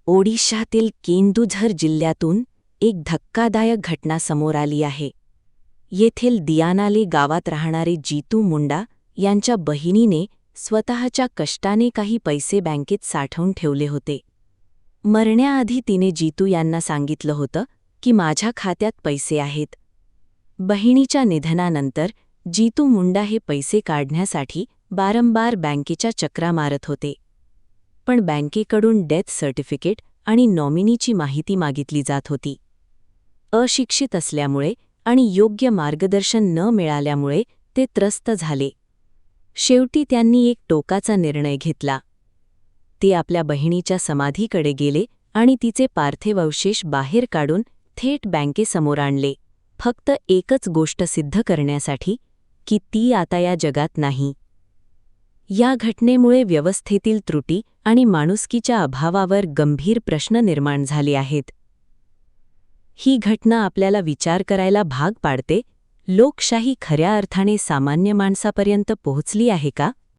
ओडिशातील केंदुझर जिल्ह्यातून एक धक्कादायक घटना समोर आली आहे. येथील दियानाले गावात राहणारे जीतू मुंडा यांच्या बहिणीने स्वतःच्या कष्टाने काही पैसे बँकेत साठवून ठेवले होते. मरण्याआधी तिने जीतू यांना सांगितलं होतं की माझ्या खात्यात पैसे आहेत. बहिणीच्या निधनानंतर जीतू मुंडा हे पैसे काढण्यासाठी वारंवार बँकेच्या चक्रा मारत होते. पण बँकेकडून डेथ सर्टिफिकेट आणि नॉमिनीची माहिती मागितली जात होती. अशिक्षित असल्यामुळे आणि योग्य मार्गदर्शन न मिळाल्यामुळे ते त्रस्त झाले. शेवटी त्यांनी एक टोकाचा निर्णय घेतला. ते आपल्या बहिणीच्या समाधीकडे गेले आणि तिचे पार्थिव अवशेष बाहेर काढून थेट बँकेसमोर आणले, फक्त एकच गोष्ट सिद्ध करण्यासाठी की ती आता या जगात नाही. या घटनेमुळे व्यवस्थेतील त्रुटी आणि माणुसकीच्या अभावावर गंभीर प्रश्न निर्माण झाले आहेत. ही घटना आपल्याला विचार करायला भाग पाडते. लोकशाही खऱ्या अर्थाने सामान्य माणसापर्यंत पोहोचली आहे का?